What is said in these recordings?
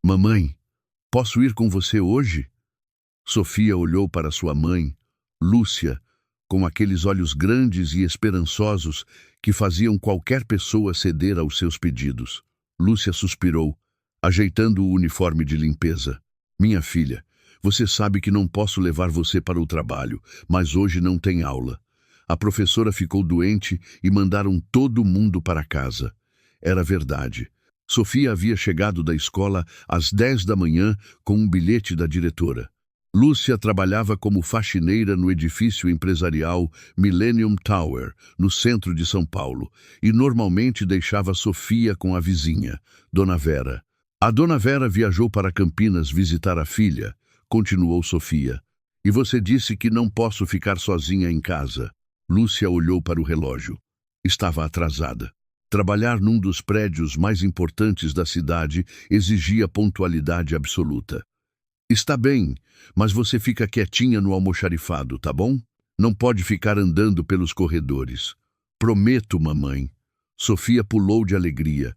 Mamãe, posso ir com você hoje? Sofia olhou para sua mãe, Lúcia, com aqueles olhos grandes e esperançosos que faziam qualquer pessoa ceder aos seus pedidos. Lúcia suspirou, ajeitando o uniforme de limpeza. Minha filha, você sabe que não posso levar você para o trabalho, mas hoje não tem aula. A professora ficou doente e mandaram todo mundo para casa. Era verdade. Sofia havia chegado da escola às 10 da manhã com um bilhete da diretora. Lúcia trabalhava como faxineira no edifício empresarial Millennium Tower, no centro de São Paulo, e normalmente deixava Sofia com a vizinha, Dona Vera. A Dona Vera viajou para Campinas visitar a filha, continuou Sofia. E você disse que não posso ficar sozinha em casa. Lúcia olhou para o relógio. Estava atrasada. Trabalhar num dos prédios mais importantes da cidade exigia pontualidade absoluta. Está bem, mas você fica quietinha no almoxarifado, tá bom? Não pode ficar andando pelos corredores. Prometo, mamãe. Sofia pulou de alegria.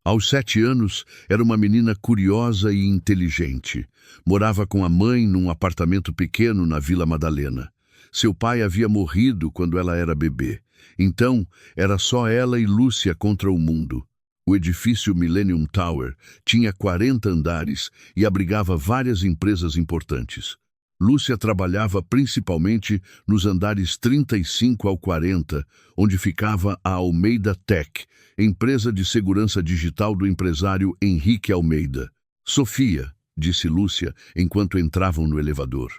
Aos 7 anos, era uma menina curiosa e inteligente. Morava com a mãe num apartamento pequeno na Vila Madalena. Seu pai havia morrido quando ela era bebê. Então, era só ela e Lúcia contra o mundo. O edifício Millennium Tower tinha 40 andares e abrigava várias empresas importantes. Lúcia trabalhava principalmente nos andares 35 ao 40, onde ficava a Almeida Tech, empresa de segurança digital do empresário Henrique Almeida. Sofia, disse Lúcia enquanto entravam no elevador.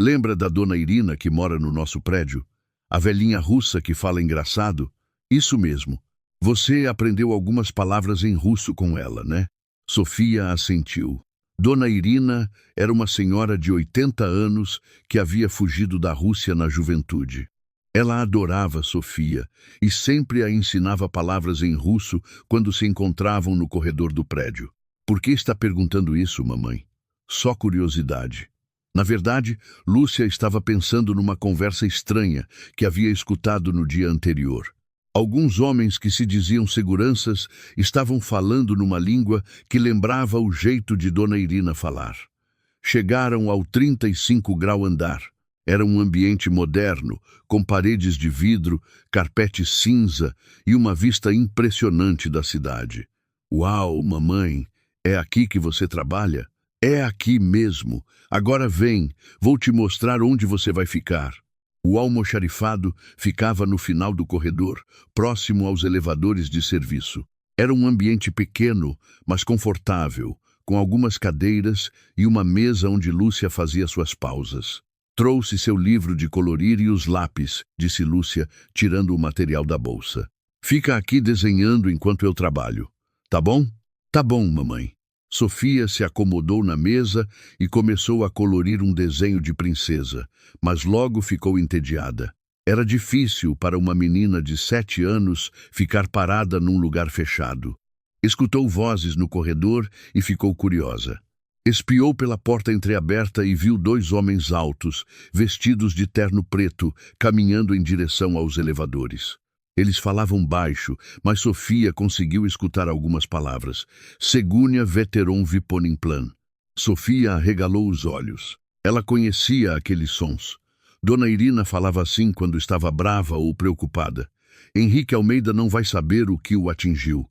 Lembra da dona Irina que mora no nosso prédio? A velhinha russa que fala engraçado? Isso mesmo. Você aprendeu algumas palavras em russo com ela, né? Sofia assentiu. Dona Irina era uma senhora de 80 anos que havia fugido da Rússia na juventude. Ela adorava Sofia e sempre a ensinava palavras em russo quando se encontravam no corredor do prédio. Por que está perguntando isso, mamãe? Só curiosidade. Na verdade, Lúcia estava pensando numa conversa estranha que havia escutado no dia anterior. Alguns homens que se diziam seguranças estavam falando numa língua que lembrava o jeito de Dona Irina falar. Chegaram ao 35 grau andar. Era um ambiente moderno, com paredes de vidro, carpete cinza e uma vista impressionante da cidade. Uau, mamãe, é aqui que você trabalha? É aqui mesmo. Agora vem, vou te mostrar onde você vai ficar. O almoxarifado ficava no final do corredor, próximo aos elevadores de serviço. Era um ambiente pequeno, mas confortável, com algumas cadeiras e uma mesa onde Lúcia fazia suas pausas. Trouxe seu livro de colorir e os lápis, disse Lúcia, tirando o material da bolsa. Fica aqui desenhando enquanto eu trabalho. Tá bom? Tá bom, mamãe. Sofia se acomodou na mesa e começou a colorir um desenho de princesa, mas logo ficou entediada. Era difícil para uma menina de 7 anos ficar parada num lugar fechado. Escutou vozes no corredor e ficou curiosa. Espiou pela porta entreaberta e viu 2 homens altos, vestidos de terno preto, caminhando em direção aos elevadores. Eles falavam baixo, mas Sofia conseguiu escutar algumas palavras. Segunia veteron Viponimplan. Sofia arregalou os olhos. Ela conhecia aqueles sons. Dona Irina falava assim quando estava brava ou preocupada. Henrique Almeida não vai saber o que o atingiu.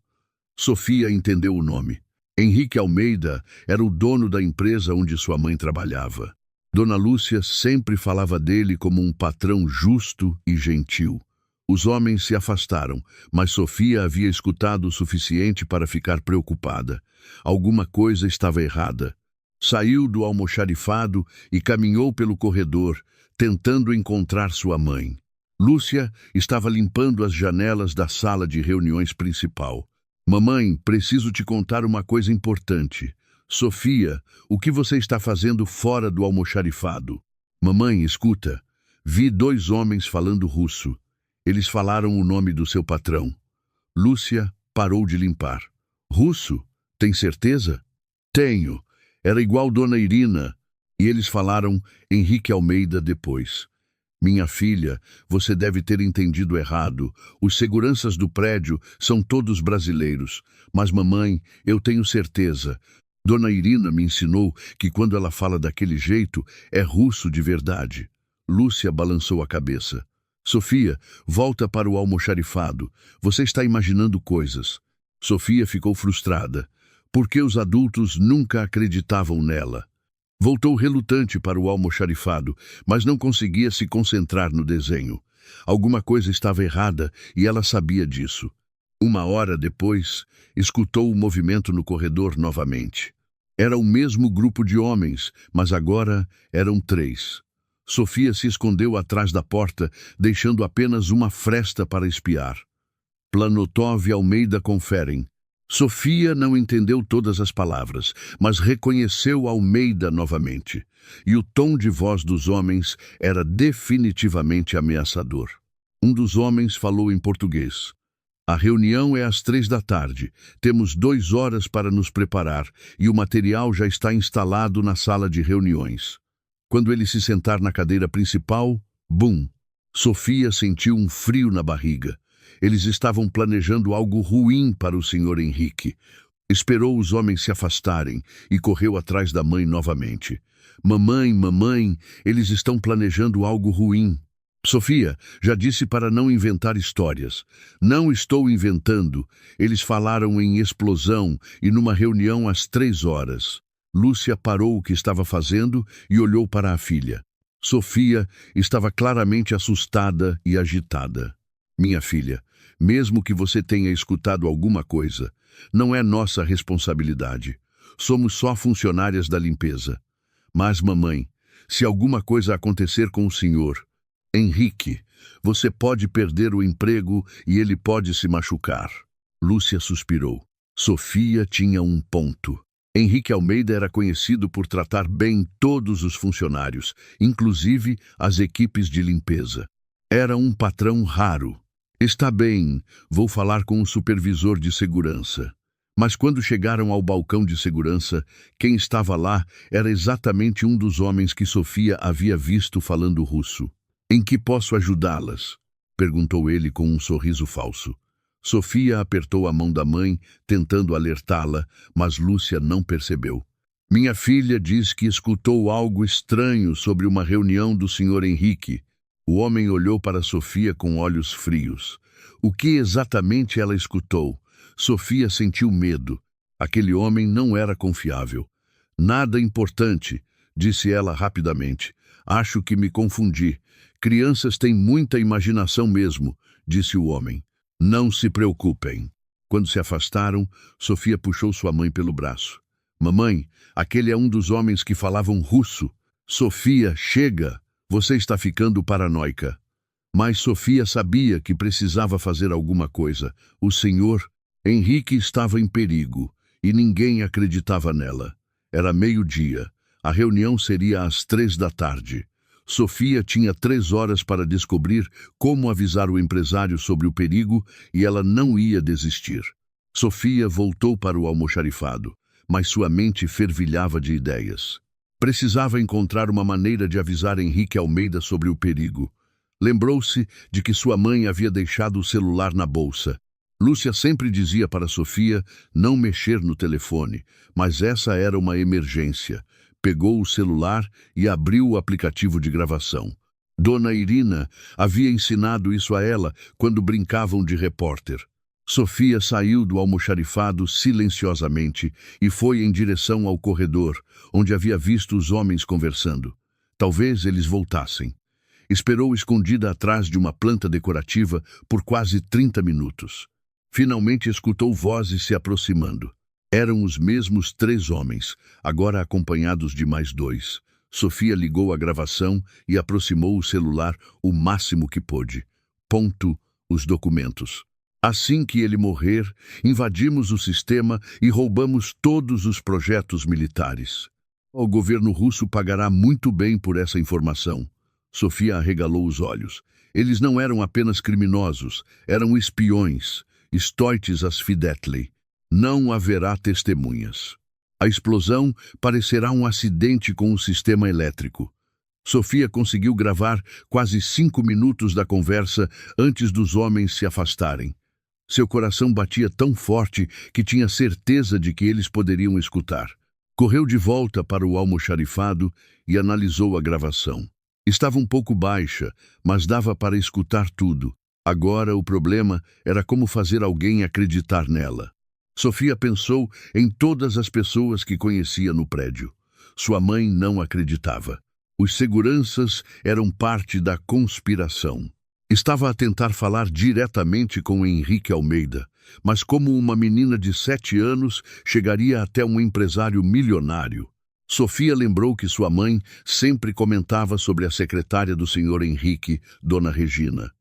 Sofia entendeu o nome. Henrique Almeida era o dono da empresa onde sua mãe trabalhava. Dona Lúcia sempre falava dele como um patrão justo e gentil. Os homens se afastaram, mas Sofia havia escutado o suficiente para ficar preocupada. Alguma coisa estava errada. Saiu do almoxarifado e caminhou pelo corredor, tentando encontrar sua mãe. Lúcia estava limpando as janelas da sala de reuniões principal. Mamãe, preciso te contar uma coisa importante. Sofia, o que você está fazendo fora do almoxarifado? Mamãe, escuta. Vi 2 homens falando russo. Eles falaram o nome do seu patrão. Lúcia parou de limpar. Russo? Tem certeza? Tenho. Era igual Dona Irina. E eles falaram Henrique Almeida depois. Minha filha, você deve ter entendido errado. Os seguranças do prédio são todos brasileiros. Mas, mamãe, eu tenho certeza. Dona Irina me ensinou que quando ela fala daquele jeito, é russo de verdade. Lúcia balançou a cabeça. Sofia, volta para o almoxarifado. Você está imaginando coisas. Sofia ficou frustrada, porque os adultos nunca acreditavam nela. Voltou relutante para o almoxarifado, mas não conseguia se concentrar no desenho. Alguma coisa estava errada e ela sabia disso. Uma hora depois, escutou o movimento no corredor novamente. Era o mesmo grupo de homens, mas agora eram 3. Sofia se escondeu atrás da porta, deixando apenas uma fresta para espiar. Planotov e Almeida conferem. Sofia não entendeu todas as palavras, mas reconheceu Almeida novamente. E o tom de voz dos homens era definitivamente ameaçador. Um dos homens falou em português. A reunião é às 3 da tarde. Temos 2 horas para nos preparar e o material já está instalado na sala de reuniões. Quando ele se sentar na cadeira principal, bum! Sofia sentiu um frio na barriga. Eles estavam planejando algo ruim para o Sr. Henrique. Esperou os homens se afastarem e correu atrás da mãe novamente. Mamãe, mamãe, eles estão planejando algo ruim. Sofia, já disse para não inventar histórias. Não estou inventando. Eles falaram em explosão e numa reunião às 3 horas. Lúcia parou o que estava fazendo e olhou para a filha. Sofia estava claramente assustada e agitada. Minha filha, mesmo que você tenha escutado alguma coisa, não é nossa responsabilidade. Somos só funcionárias da limpeza. Mas, mamãe, se alguma coisa acontecer com o senhor Henrique, você pode perder o emprego e ele pode se machucar. Lúcia suspirou. Sofia tinha um ponto. Henrique Almeida era conhecido por tratar bem todos os funcionários, inclusive as equipes de limpeza. Era um patrão raro. Está bem, vou falar com o supervisor de segurança. Mas quando chegaram ao balcão de segurança, quem estava lá era exatamente um dos homens que Sofia havia visto falando russo. Em que posso ajudá-las? Perguntou ele com um sorriso falso. Sofia apertou a mão da mãe, tentando alertá-la, mas Lúcia não percebeu. Minha filha diz que escutou algo estranho sobre uma reunião do Sr. Henrique. O homem olhou para Sofia com olhos frios. O que exatamente ela escutou? Sofia sentiu medo. Aquele homem não era confiável. Nada importante, disse ela rapidamente. Acho que me confundi. Crianças têm muita imaginação mesmo, disse o homem. Não se preocupem. Quando se afastaram, Sofia puxou sua mãe pelo braço. Mamãe, aquele é um dos homens que falavam russo. Sofia, chega! Você está ficando paranoica. Mas Sofia sabia que precisava fazer alguma coisa. O senhor Henrique estava em perigo e ninguém acreditava nela. Era meio-dia. A reunião seria às 3 da tarde. Sofia tinha 3 horas para descobrir como avisar o empresário sobre o perigo e ela não ia desistir. Sofia voltou para o almoxarifado, mas sua mente fervilhava de ideias. Precisava encontrar uma maneira de avisar Henrique Almeida sobre o perigo. Lembrou-se de que sua mãe havia deixado o celular na bolsa. Lúcia sempre dizia para Sofia não mexer no telefone, mas essa era uma emergência. Pegou o celular e abriu o aplicativo de gravação. Dona Irina havia ensinado isso a ela quando brincavam de repórter. Sofia saiu do almoxarifado silenciosamente e foi em direção ao corredor, onde havia visto os homens conversando. Talvez eles voltassem. Esperou escondida atrás de uma planta decorativa por quase 30 minutos. Finalmente escutou vozes se aproximando. Eram os mesmos 3 homens, agora acompanhados de mais 2. Sofia ligou a gravação e aproximou o celular o máximo que pôde. Os documentos. Assim que ele morrer, invadimos o sistema e roubamos todos os projetos militares. O governo russo pagará muito bem por essa informação. Sofia arregalou os olhos. Eles não eram apenas criminosos, eram espiões. Stoites Asfidetli. Não haverá testemunhas. A explosão parecerá um acidente com o sistema elétrico. Sofia conseguiu gravar quase 5 minutos da conversa antes dos homens se afastarem. Seu coração batia tão forte que tinha certeza de que eles poderiam escutar. Correu de volta para o almoxarifado e analisou a gravação. Estava um pouco baixa, mas dava para escutar tudo. Agora o problema era como fazer alguém acreditar nela. Sofia pensou em todas as pessoas que conhecia no prédio. Sua mãe não acreditava. Os seguranças eram parte da conspiração. Estava a tentar falar diretamente com Henrique Almeida, mas como uma menina de 7 anos chegaria até um empresário milionário. Sofia lembrou que sua mãe sempre comentava sobre a secretária do senhor Henrique, Dona Regina.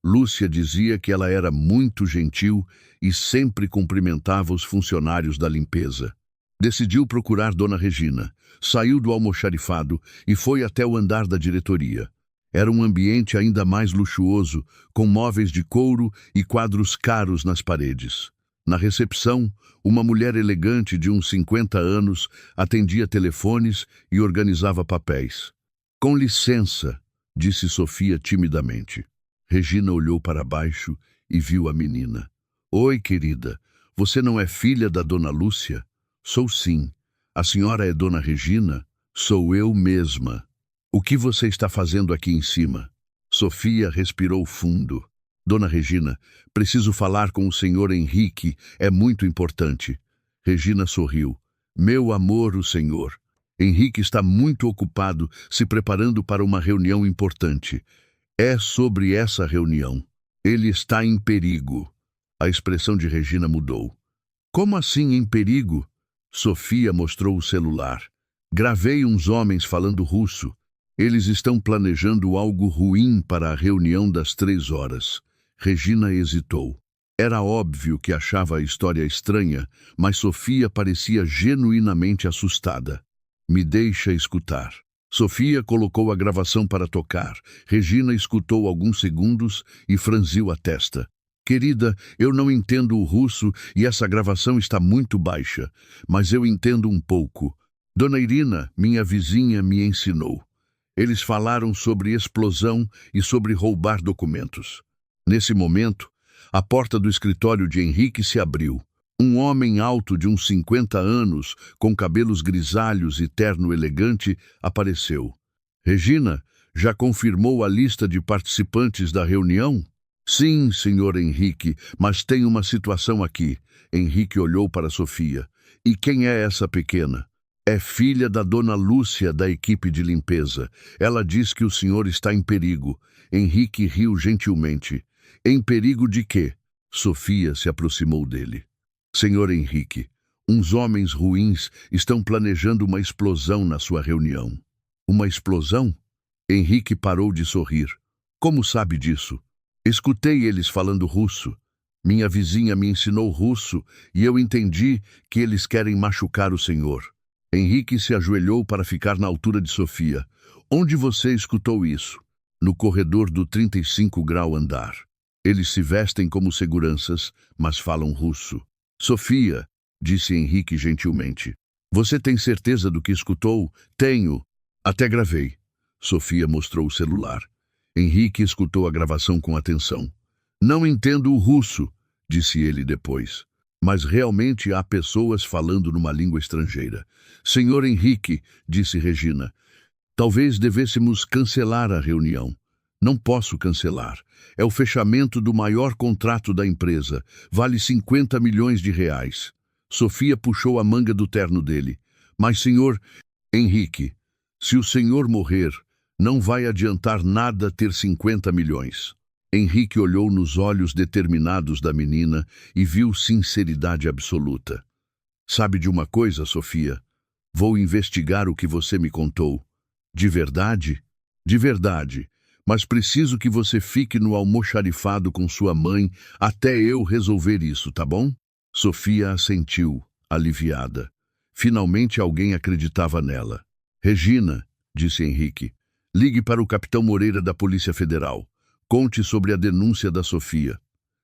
Lúcia dizia que ela era muito gentil e sempre cumprimentava os funcionários da limpeza. Decidiu procurar Dona Regina, saiu do almoxarifado e foi até o andar da diretoria. Era um ambiente ainda mais luxuoso, com móveis de couro e quadros caros nas paredes. Na recepção, uma mulher elegante de uns 50 anos atendia telefones e organizava papéis. "Com licença", disse Sofia timidamente. Regina olhou para baixo e viu a menina. "Oi, querida, você não é filha da Dona Lúcia?" "Sou sim. A senhora é Dona Regina?" "Sou eu mesma." "O que você está fazendo aqui em cima?" Sofia respirou fundo. "Dona Regina, preciso falar com o senhor Henrique, é muito importante." Regina sorriu. "Meu amor, o senhor. Henrique está muito ocupado se preparando para uma reunião importante. É sobre essa reunião. Ele está em perigo." A expressão de Regina mudou. "Como assim em perigo?" Sofia mostrou o celular. "Gravei uns homens falando russo. Eles estão planejando algo ruim para a reunião das 3 horas. Regina hesitou. Era óbvio que achava a história estranha, mas Sofia parecia genuinamente assustada. "Me deixa escutar." Sofia colocou a gravação para tocar. Regina escutou alguns segundos e franziu a testa. "Querida, eu não entendo o russo e essa gravação está muito baixa, mas eu entendo um pouco. Dona Irina, minha vizinha, me ensinou. Eles falaram sobre explosão e sobre roubar documentos." Nesse momento, a porta do escritório de Henrique se abriu. Um homem alto de uns 50 anos, com cabelos grisalhos e terno elegante, apareceu. "Regina, já confirmou a lista de participantes da reunião?" "Sim, senhor Henrique, mas tem uma situação aqui." Henrique olhou para Sofia. "E quem é essa pequena?" "É filha da Dona Lúcia, da equipe de limpeza. Ela diz que o senhor está em perigo." Henrique riu gentilmente. "Em perigo de quê?" Sofia se aproximou dele. "Senhor Henrique, uns homens ruins estão planejando uma explosão na sua reunião." "Uma explosão?" Henrique parou de sorrir. "Como sabe disso?" "Escutei eles falando russo. Minha vizinha me ensinou russo e eu entendi que eles querem machucar o senhor." Henrique se ajoelhou para ficar na altura de Sofia. "Onde você escutou isso?" "No corredor do 35º andar. Eles se vestem como seguranças, mas falam russo." "Sofia", disse Henrique gentilmente. "Você tem certeza do que escutou?" "Tenho. Até gravei." Sofia mostrou o celular. Henrique escutou a gravação com atenção. "Não entendo o russo", disse ele depois. "Mas realmente há pessoas falando numa língua estrangeira." "Senhor Henrique", disse Regina, "talvez devêssemos cancelar a reunião." "Não posso cancelar. É o fechamento do maior contrato da empresa. Vale 50 milhões de reais." Sofia puxou a manga do terno dele. "Mas, senhor Henrique, se o senhor morrer, não vai adiantar nada ter 50 milhões. Henrique olhou nos olhos determinados da menina e viu sinceridade absoluta. "Sabe de uma coisa, Sofia? Vou investigar o que você me contou." "De verdade?" "De verdade. Mas preciso que você fique no almoxarifado com sua mãe até eu resolver isso, tá bom?" Sofia assentiu, aliviada. Finalmente alguém acreditava nela. "Regina", disse Henrique, "ligue para o capitão Moreira da Polícia Federal. Conte sobre a denúncia da Sofia."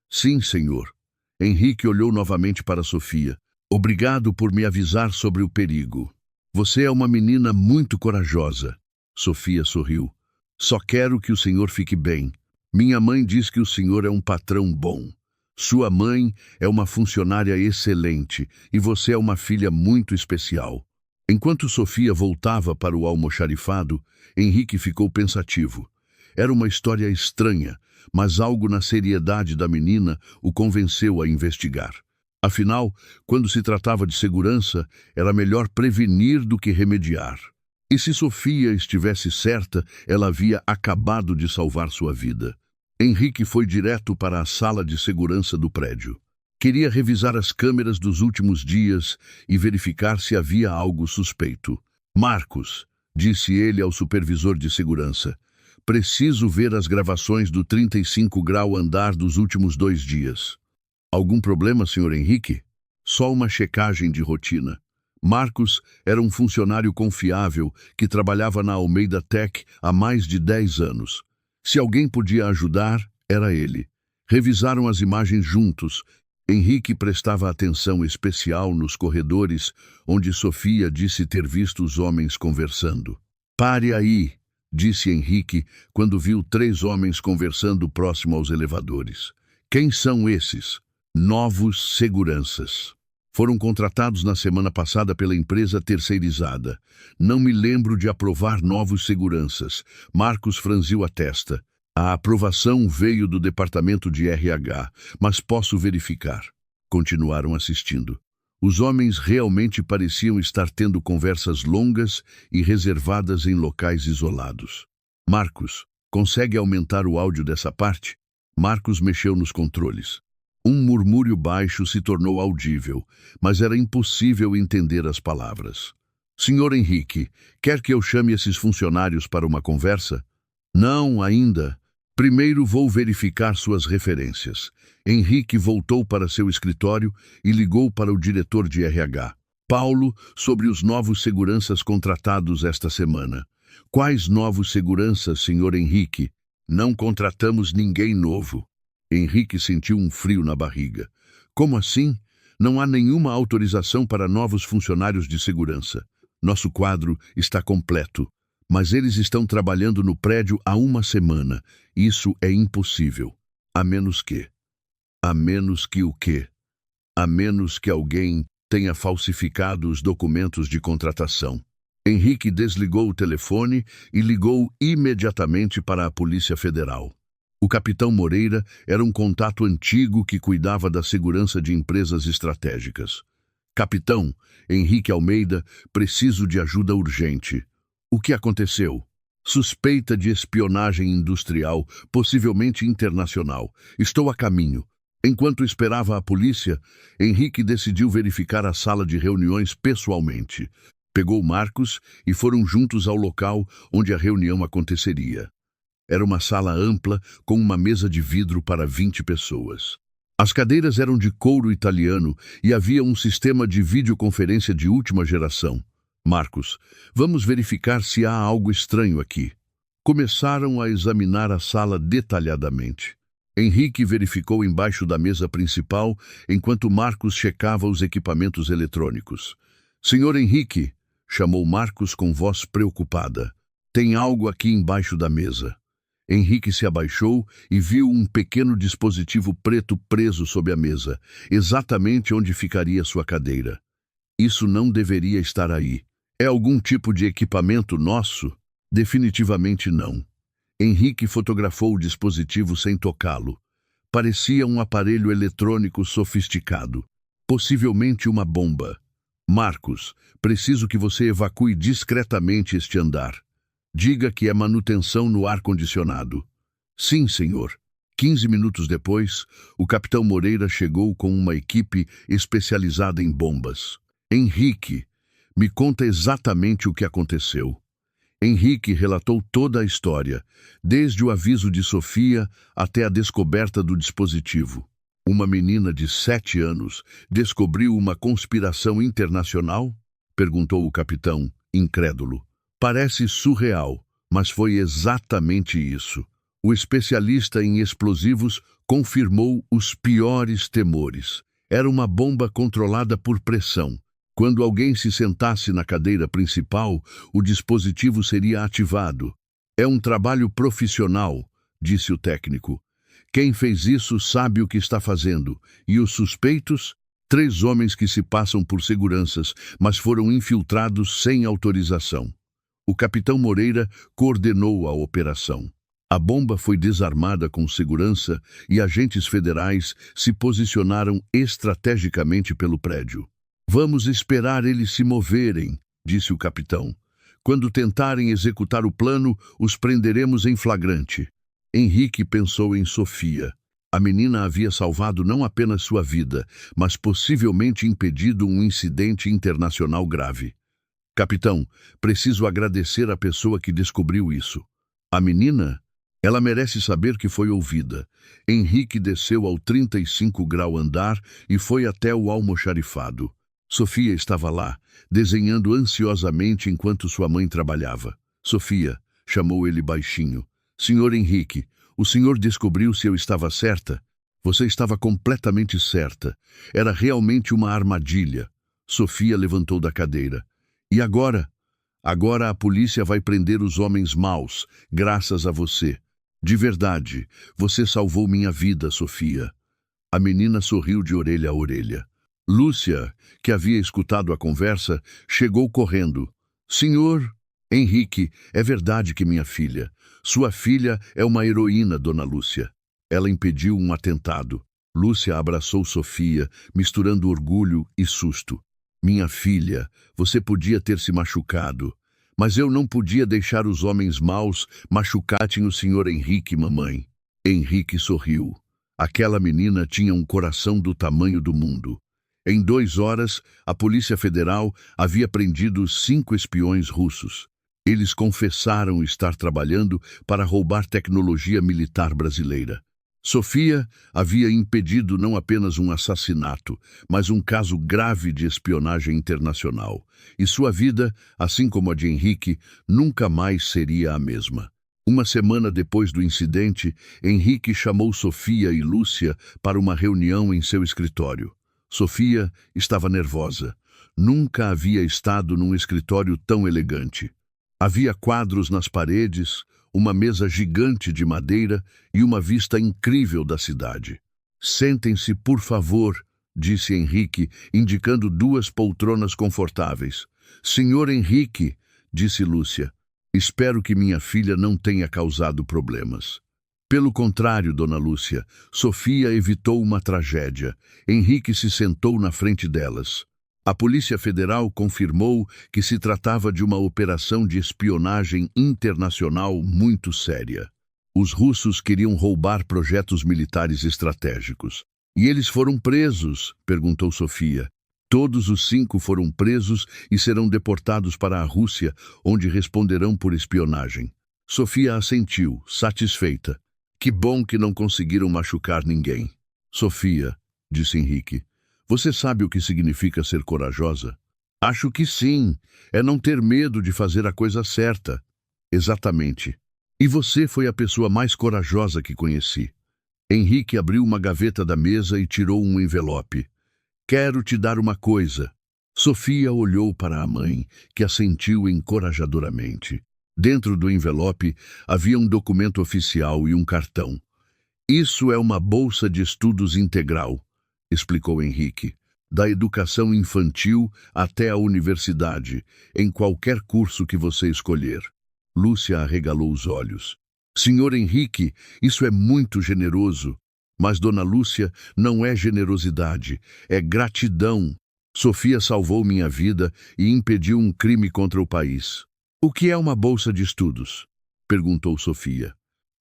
"Sim, senhor." Henrique olhou novamente para Sofia. "Obrigado por me avisar sobre o perigo. Você é uma menina muito corajosa." Sofia sorriu. "Só quero que o senhor fique bem. Minha mãe diz que o senhor é um patrão bom. Sua mãe é uma funcionária excelente e você é uma filha muito especial." Enquanto Sofia voltava para o almoxarifado, Henrique ficou pensativo. Era uma história estranha, mas algo na seriedade da menina o convenceu a investigar. Afinal, quando se tratava de segurança, era melhor prevenir do que remediar. E se Sofia estivesse certa, ela havia acabado de salvar sua vida. Henrique foi direto para a sala de segurança do prédio. Queria revisar as câmeras dos últimos dias e verificar se havia algo suspeito. Marcos, disse ele ao supervisor de segurança, preciso ver as gravações do 35° andar dos últimos 2 dias. Algum problema, Sr. Henrique? Só uma checagem de rotina. Marcos era um funcionário confiável que trabalhava na Almeida Tech há mais de 10 anos. Se alguém podia ajudar, era ele. Revisaram as imagens juntos. Henrique prestava atenção especial nos corredores, onde Sofia disse ter visto os homens conversando. Pare aí, disse Henrique, quando viu 3 homens conversando próximo aos elevadores. Quem são esses? Novos seguranças. Foram contratados na semana passada pela empresa terceirizada. Não me lembro de aprovar novos seguranças. Marcos franziu a testa. A aprovação veio do departamento de RH, mas posso verificar. Continuaram assistindo. Os homens realmente pareciam estar tendo conversas longas e reservadas em locais isolados. Marcos, consegue aumentar o áudio dessa parte? Marcos mexeu nos controles. Um murmúrio baixo se tornou audível, mas era impossível entender as palavras. Senhor Henrique, quer que eu chame esses funcionários para uma conversa? Não, ainda. Primeiro vou verificar suas referências. Henrique voltou para seu escritório e ligou para o diretor de RH. Paulo, sobre os novos seguranças contratados esta semana. Quais novos seguranças, Sr. Henrique? Não contratamos ninguém novo. Henrique sentiu um frio na barriga. Como assim? Não há nenhuma autorização para novos funcionários de segurança. Nosso quadro está completo. Mas eles estão trabalhando no prédio há 1 semana. Isso é impossível. A menos que... A menos que o quê? A menos que alguém tenha falsificado os documentos de contratação. Henrique desligou o telefone e ligou imediatamente para a Polícia Federal. O capitão Moreira era um contato antigo que cuidava da segurança de empresas estratégicas. Capitão, Henrique Almeida, preciso de ajuda urgente. O que aconteceu? Suspeita de espionagem industrial, possivelmente internacional. Estou a caminho. Enquanto esperava a polícia, Henrique decidiu verificar a sala de reuniões pessoalmente. Pegou Marcos e foram juntos ao local onde a reunião aconteceria. Era uma sala ampla com uma mesa de vidro para 20 pessoas. As cadeiras eram de couro italiano e havia um sistema de videoconferência de última geração. Marcos, vamos verificar se há algo estranho aqui. Começaram a examinar a sala detalhadamente. Henrique verificou embaixo da mesa principal, enquanto Marcos checava os equipamentos eletrônicos. Senhor Henrique, chamou Marcos com voz preocupada. Tem algo aqui embaixo da mesa. Henrique se abaixou e viu um pequeno dispositivo preto preso sob a mesa, exatamente onde ficaria sua cadeira. Isso não deveria estar aí. É algum tipo de equipamento nosso? Definitivamente não. Henrique fotografou o dispositivo sem tocá-lo. Parecia um aparelho eletrônico sofisticado. Possivelmente uma bomba. Marcos, preciso que você evacue discretamente este andar. Diga que é manutenção no ar-condicionado. Sim, senhor. 15 minutos depois, o capitão Moreira chegou com uma equipe especializada em bombas. Henrique, me conta exatamente o que aconteceu. Henrique relatou toda a história, desde o aviso de Sofia até a descoberta do dispositivo. Uma menina de 7 anos descobriu uma conspiração internacional? Perguntou o capitão, incrédulo. Parece surreal, mas foi exatamente isso. O especialista em explosivos confirmou os piores temores. Era uma bomba controlada por pressão. Quando alguém se sentasse na cadeira principal, o dispositivo seria ativado. É um trabalho profissional, disse o técnico. Quem fez isso sabe o que está fazendo. E os suspeitos? 3 homens que se passam por seguranças, mas foram infiltrados sem autorização. O capitão Moreira coordenou a operação. A bomba foi desarmada com segurança e agentes federais se posicionaram estrategicamente pelo prédio. Vamos esperar eles se moverem, disse o capitão. Quando tentarem executar o plano, os prenderemos em flagrante. Henrique pensou em Sofia. A menina havia salvado não apenas sua vida, mas possivelmente impedido um incidente internacional grave. Capitão, preciso agradecer à pessoa que descobriu isso. A menina? Ela merece saber que foi ouvida. Henrique desceu ao 35º andar e foi até o almoxarifado. Sofia estava lá, desenhando ansiosamente enquanto sua mãe trabalhava. Sofia, chamou ele baixinho. Senhor Henrique, o senhor descobriu se eu estava certa? Você estava completamente certa. Era realmente uma armadilha. Sofia levantou da cadeira. E agora? Agora a polícia vai prender os homens maus, graças a você. De verdade, você salvou minha vida, Sofia. A menina sorriu de orelha a orelha. Lúcia, que havia escutado a conversa, chegou correndo. Senhor Henrique, é verdade que minha filha. Sua filha é uma heroína, dona Lúcia. Ela impediu um atentado. Lúcia abraçou Sofia, misturando orgulho e susto. Minha filha, você podia ter se machucado. Mas eu não podia deixar os homens maus machucarem o senhor Henrique, mamãe. Henrique sorriu. Aquela menina tinha um coração do tamanho do mundo. Em 2 horas, a Polícia Federal havia prendido 5 espiões russos. Eles confessaram estar trabalhando para roubar tecnologia militar brasileira. Sofia havia impedido não apenas um assassinato, mas um caso grave de espionagem internacional. E sua vida, assim como a de Henrique, nunca mais seria a mesma. Uma semana depois do incidente, Henrique chamou Sofia e Lúcia para uma reunião em seu escritório. Sofia estava nervosa. Nunca havia estado num escritório tão elegante. Havia quadros nas paredes, uma mesa gigante de madeira e uma vista incrível da cidade. Sentem-se, por favor, disse Henrique, indicando 2 poltronas confortáveis. Senhor Henrique, disse Lúcia, espero que minha filha não tenha causado problemas. Pelo contrário, dona Lúcia, Sofia evitou uma tragédia. Henrique se sentou na frente delas. A Polícia Federal confirmou que se tratava de uma operação de espionagem internacional muito séria. Os russos queriam roubar projetos militares estratégicos. E eles foram presos? Perguntou Sofia. Todos os 5 foram presos e serão deportados para a Rússia, onde responderão por espionagem. Sofia assentiu, satisfeita. Que bom que não conseguiram machucar ninguém. Sofia, disse Henrique, você sabe o que significa ser corajosa? Acho que sim. É não ter medo de fazer a coisa certa. Exatamente. E você foi a pessoa mais corajosa que conheci. Henrique abriu uma gaveta da mesa e tirou um envelope. Quero te dar uma coisa. Sofia olhou para a mãe, que assentiu encorajadoramente. Dentro do envelope havia um documento oficial e um cartão. Isso é uma bolsa de estudos integral, explicou Henrique, da educação infantil até a universidade, em qualquer curso que você escolher. Lúcia arregalou os olhos. Senhor Henrique, isso é muito generoso. Mas dona Lúcia, não é generosidade, é gratidão. Sofia salvou minha vida e impediu um crime contra o país. O que é uma bolsa de estudos? Perguntou Sofia.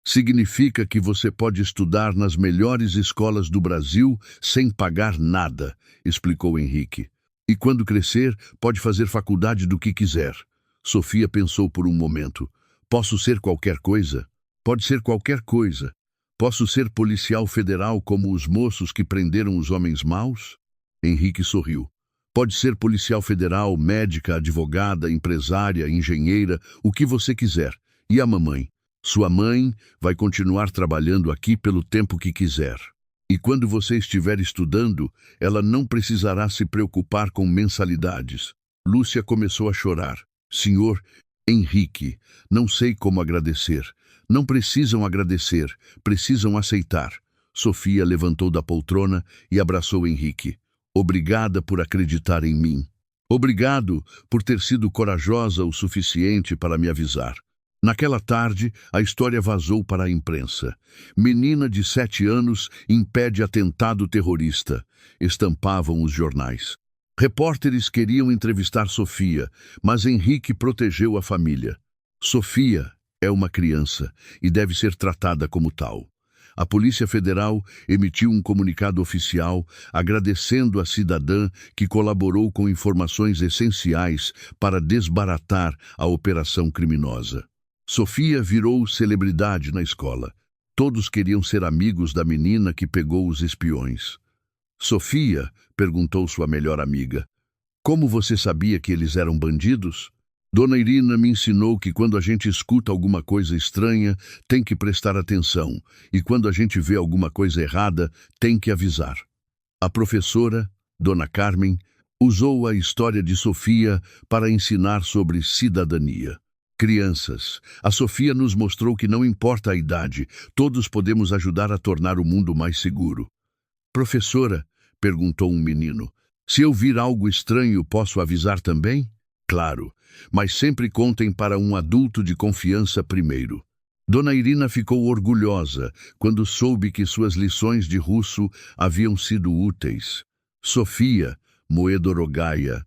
Significa que você pode estudar nas melhores escolas do Brasil sem pagar nada, explicou Henrique. E quando crescer, pode fazer faculdade do que quiser. Sofia pensou por um momento. Posso ser qualquer coisa? Pode ser qualquer coisa. Posso ser policial federal como os moços que prenderam os homens maus? Henrique sorriu. Pode ser policial federal, médica, advogada, empresária, engenheira, o que você quiser. E a mamãe? Sua mãe vai continuar trabalhando aqui pelo tempo que quiser. E quando você estiver estudando, ela não precisará se preocupar com mensalidades. Lúcia começou a chorar. Senhor Henrique, não sei como agradecer. Não precisam agradecer, precisam aceitar. Sofia levantou da poltrona e abraçou Henrique. Obrigada por acreditar em mim. Obrigado por ter sido corajosa o suficiente para me avisar. Naquela tarde, a história vazou para a imprensa. Menina de 7 anos impede atentado terrorista. Estampavam os jornais. Repórteres queriam entrevistar Sofia, mas Henrique protegeu a família. Sofia é uma criança e deve ser tratada como tal. A Polícia Federal emitiu um comunicado oficial agradecendo a cidadã que colaborou com informações essenciais para desbaratar a operação criminosa. Sofia virou celebridade na escola. Todos queriam ser amigos da menina que pegou os espiões. Sofia, perguntou sua melhor amiga, como você sabia que eles eram bandidos? Dona Irina me ensinou que quando a gente escuta alguma coisa estranha, tem que prestar atenção, e quando a gente vê alguma coisa errada, tem que avisar. A professora, Dona Carmen, usou a história de Sofia para ensinar sobre cidadania. Crianças, a Sofia nos mostrou que não importa a idade, todos podemos ajudar a tornar o mundo mais seguro. Professora, perguntou um menino, se eu vir algo estranho, posso avisar também? Claro, mas sempre contem para um adulto de confiança primeiro. Dona Irina ficou orgulhosa quando soube que suas lições de russo haviam sido úteis. Sofia, Moedorogaia,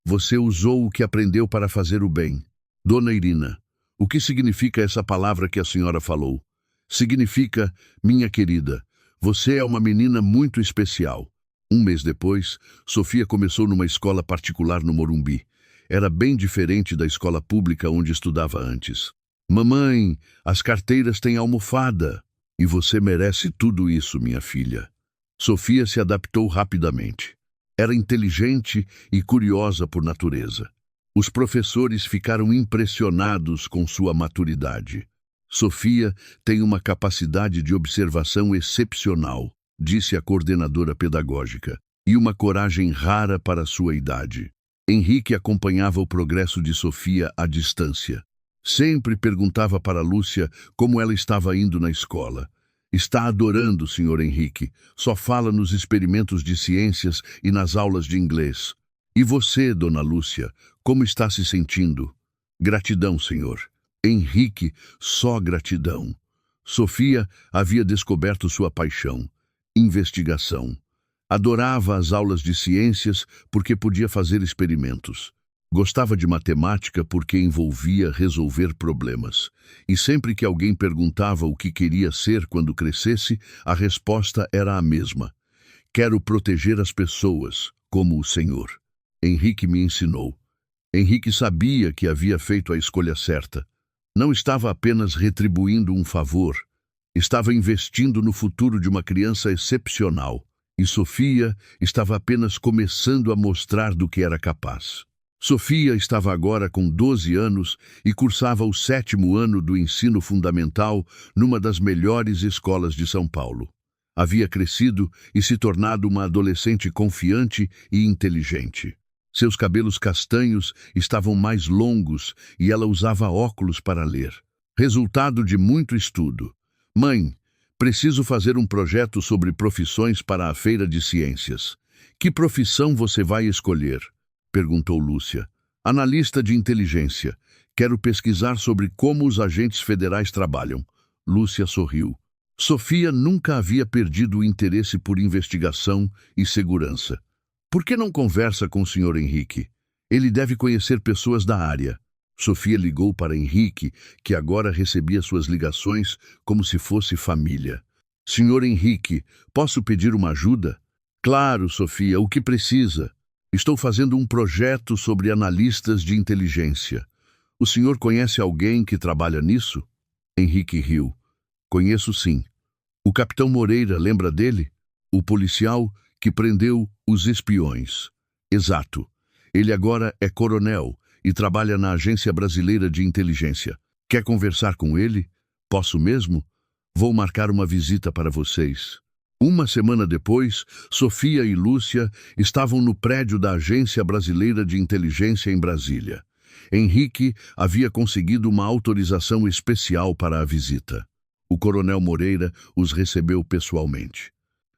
você usou o que aprendeu para fazer o bem. Dona Irina, o que significa essa palavra que a senhora falou? Significa, minha querida, você é uma menina muito especial. Um mês depois, Sofia começou numa escola particular no Morumbi. Era bem diferente da escola pública onde estudava antes. Mamãe, as carteiras têm almofada. E você merece tudo isso, minha filha. Sofia se adaptou rapidamente. Era inteligente e curiosa por natureza. Os professores ficaram impressionados com sua maturidade. Sofia tem uma capacidade de observação excepcional, disse a coordenadora pedagógica, e uma coragem rara para sua idade. Henrique acompanhava o progresso de Sofia à distância. Sempre perguntava para Lúcia como ela estava indo na escola. Está adorando, Sr. Henrique. Só fala nos experimentos de ciências e nas aulas de inglês. E você, Dona Lúcia, como está se sentindo? Gratidão, senhor. Henrique, só gratidão. Sofia havia descoberto sua paixão, investigação. Adorava as aulas de ciências porque podia fazer experimentos. Gostava de matemática porque envolvia resolver problemas. E sempre que alguém perguntava o que queria ser quando crescesse, a resposta era a mesma. Quero proteger as pessoas, como o Senhor. Henrique me ensinou. Henrique sabia que havia feito a escolha certa. Não estava apenas retribuindo um favor, estava investindo no futuro de uma criança excepcional. E Sofia estava apenas começando a mostrar do que era capaz. Sofia estava agora com 12 anos e cursava o 7º ano do ensino fundamental numa das melhores escolas de São Paulo. Havia crescido e se tornado uma adolescente confiante e inteligente. Seus cabelos castanhos estavam mais longos e ela usava óculos para ler. Resultado de muito estudo. Mãe, preciso fazer um projeto sobre profissões para a Feira de Ciências. Que profissão você vai escolher? Perguntou Lúcia. Analista de inteligência. Quero pesquisar sobre como os agentes federais trabalham. Lúcia sorriu. Sofia nunca havia perdido o interesse por investigação e segurança. Por que não conversa com o Sr. Henrique? Ele deve conhecer pessoas da área. Sofia ligou para Henrique, que agora recebia suas ligações como se fosse família. Sr. Henrique, posso pedir uma ajuda? Claro, Sofia, o que precisa? Estou fazendo um projeto sobre analistas de inteligência. O senhor conhece alguém que trabalha nisso? Henrique riu. Conheço sim. O capitão Moreira, lembra dele? O policial que prendeu os espiões. Exato. Ele agora é coronel e trabalha na Agência Brasileira de Inteligência. Quer conversar com ele? Posso mesmo? Vou marcar uma visita para vocês. Uma semana depois, Sofia e Lúcia estavam no prédio da Agência Brasileira de Inteligência em Brasília. Henrique havia conseguido uma autorização especial para a visita. O coronel Moreira os recebeu pessoalmente.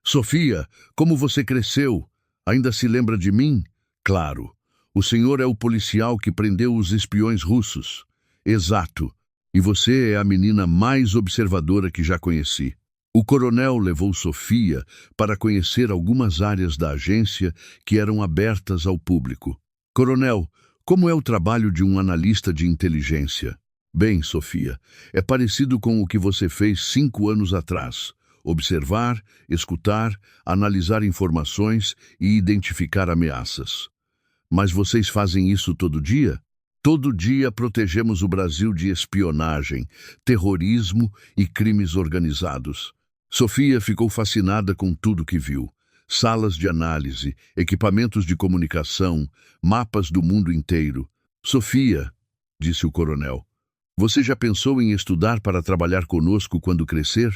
Sofia, como você cresceu? Ainda se lembra de mim? Claro. O senhor é o policial que prendeu os espiões russos. Exato. E você é a menina mais observadora que já conheci. O coronel levou Sofia para conhecer algumas áreas da agência que eram abertas ao público. Coronel, como é o trabalho de um analista de inteligência? Bem, Sofia, é parecido com o que você fez 5 anos atrás. Observar, escutar, analisar informações e identificar ameaças. Mas vocês fazem isso todo dia? Todo dia protegemos o Brasil de espionagem, terrorismo e crimes organizados. Sofia ficou fascinada com tudo que viu. Salas de análise, equipamentos de comunicação, mapas do mundo inteiro. Sofia, disse o coronel, você já pensou em estudar para trabalhar conosco quando crescer?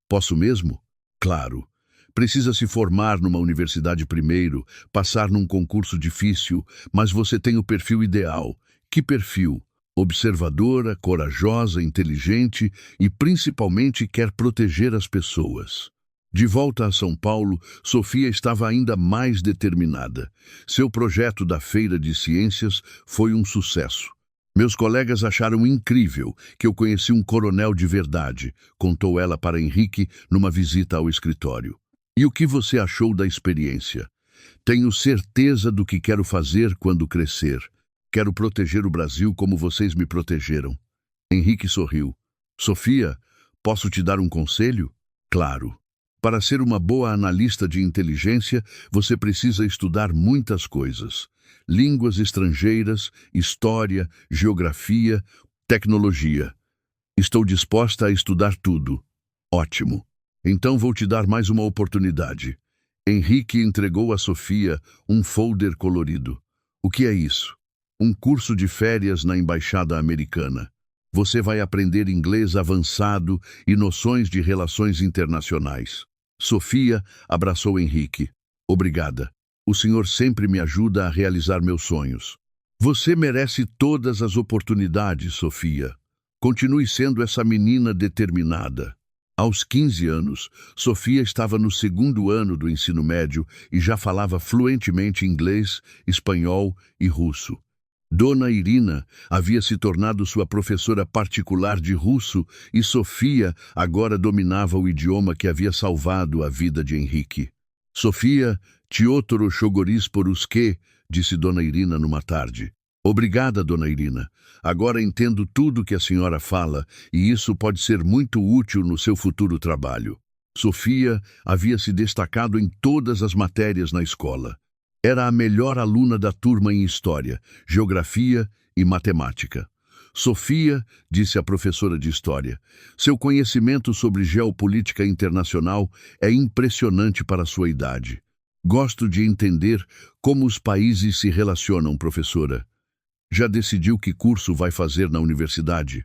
Posso mesmo? Claro. Precisa se formar numa universidade primeiro, passar num concurso difícil, mas você tem o perfil ideal. Que perfil? Observadora, corajosa, inteligente e principalmente quer proteger as pessoas. De volta a São Paulo, Sofia estava ainda mais determinada. Seu projeto da Feira de Ciências foi um sucesso. Meus colegas acharam incrível que eu conheci um coronel de verdade, contou ela para Henrique numa visita ao escritório. E o que você achou da experiência? Tenho certeza do que quero fazer quando crescer. Quero proteger o Brasil como vocês me protegeram. Henrique sorriu. Sofia, posso te dar um conselho? Claro. Para ser uma boa analista de inteligência, você precisa estudar muitas coisas. Línguas estrangeiras, história, geografia, tecnologia. Estou disposta a estudar tudo. Ótimo. Então vou te dar mais uma oportunidade. Henrique entregou a Sofia um folder colorido. O que é isso? Um curso de férias na Embaixada Americana. Você vai aprender inglês avançado e noções de relações internacionais. Sofia abraçou Henrique. Obrigada. O senhor sempre me ajuda a realizar meus sonhos. Você merece todas as oportunidades, Sofia. Continue sendo essa menina determinada. Aos 15 anos, Sofia estava no 2º ano do ensino médio e já falava fluentemente inglês, espanhol e russo. Dona Irina havia se tornado sua professora particular de russo e Sofia agora dominava o idioma que havia salvado a vida de Henrique. Sofia, Tiotoro Chogoris Poruske, disse Dona Irina numa tarde. Obrigada, Dona Irina. Agora entendo tudo que a senhora fala e isso pode ser muito útil no seu futuro trabalho. Sofia havia se destacado em todas as matérias na escola. Era a melhor aluna da turma em História, Geografia e Matemática. Sofia, disse a professora de História, seu conhecimento sobre geopolítica internacional é impressionante para a sua idade. Gosto de entender como os países se relacionam, professora. Já decidiu que curso vai fazer na universidade?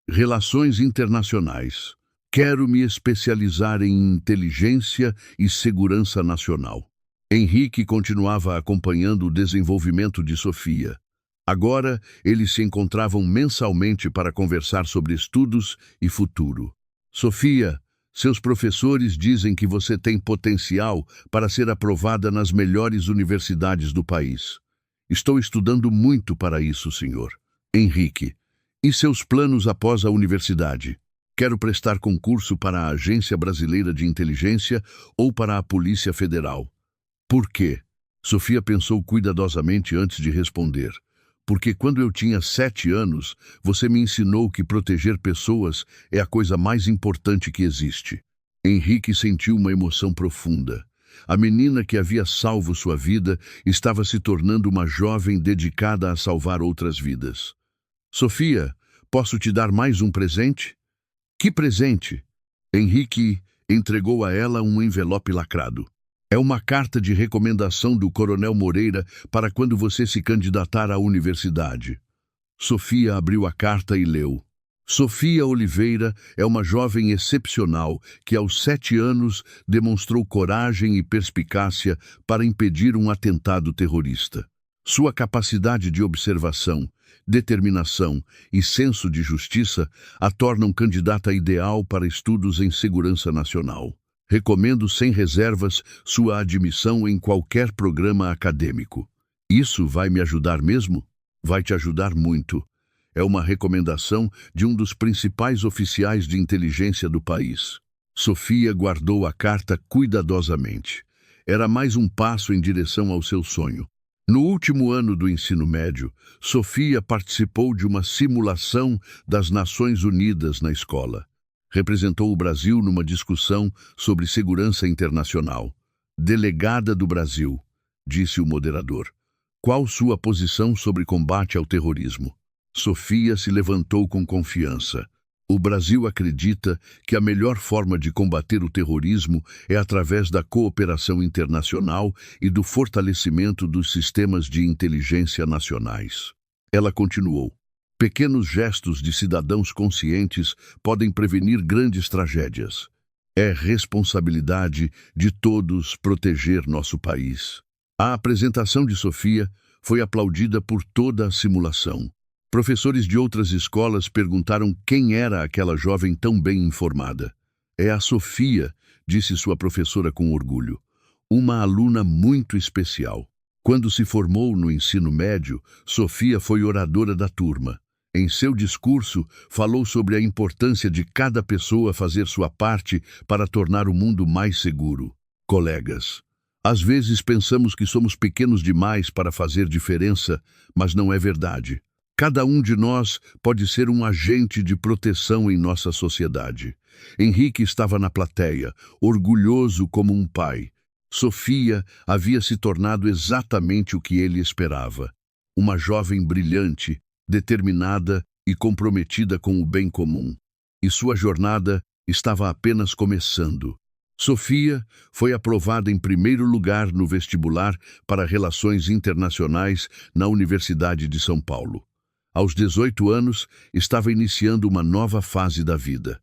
Relações Internacionais. Quero me especializar em inteligência e segurança nacional. Henrique continuava acompanhando o desenvolvimento de Sofia. Agora, eles se encontravam mensalmente para conversar sobre estudos e futuro. Sofia, seus professores dizem que você tem potencial para ser aprovada nas melhores universidades do país. Estou estudando muito para isso, senhor. Henrique, e seus planos após a universidade? Quero prestar concurso para a Agência Brasileira de Inteligência ou para a Polícia Federal. Por quê? Sofia pensou cuidadosamente antes de responder. Porque quando eu tinha 7 anos, você me ensinou que proteger pessoas é a coisa mais importante que existe. Henrique sentiu uma emoção profunda. A menina que havia salvo sua vida estava se tornando uma jovem dedicada a salvar outras vidas. Sofia, posso te dar mais um presente? Que presente? Henrique entregou a ela um envelope lacrado. É uma carta de recomendação do Coronel Moreira para quando você se candidatar à universidade. Sofia abriu a carta e leu. Sofia Oliveira é uma jovem excepcional que aos 7 anos demonstrou coragem e perspicácia para impedir um atentado terrorista. Sua capacidade de observação, determinação e senso de justiça a tornam candidata ideal para estudos em segurança nacional. Recomendo sem reservas sua admissão em qualquer programa acadêmico. Isso vai me ajudar mesmo? Vai te ajudar muito. É uma recomendação de um dos principais oficiais de inteligência do país. Sofia guardou a carta cuidadosamente. Era mais um passo em direção ao seu sonho. No último ano do ensino médio, Sofia participou de uma simulação das Nações Unidas na escola. Representou o Brasil numa discussão sobre segurança internacional. Delegada do Brasil, disse o moderador. Qual sua posição sobre combate ao terrorismo? Sofia se levantou com confiança. O Brasil acredita que a melhor forma de combater o terrorismo é através da cooperação internacional e do fortalecimento dos sistemas de inteligência nacionais. Ela continuou. Pequenos gestos de cidadãos conscientes podem prevenir grandes tragédias. É responsabilidade de todos proteger nosso país. A apresentação de Sofia foi aplaudida por toda a simulação. Professores de outras escolas perguntaram quem era aquela jovem tão bem informada. É a Sofia, disse sua professora com orgulho. Uma aluna muito especial. Quando se formou no ensino médio, Sofia foi oradora da turma. Em seu discurso, falou sobre a importância de cada pessoa fazer sua parte para tornar o mundo mais seguro. Colegas, às vezes pensamos que somos pequenos demais para fazer diferença, mas não é verdade. Cada um de nós pode ser um agente de proteção em nossa sociedade. Henrique estava na plateia, orgulhoso como um pai. Sofia havia se tornado exatamente o que ele esperava. Uma jovem brilhante, determinada e comprometida com o bem comum. E sua jornada estava apenas começando. Sofia foi aprovada em primeiro lugar no vestibular para Relações Internacionais na Universidade de São Paulo. Aos 18 anos, estava iniciando uma nova fase da vida.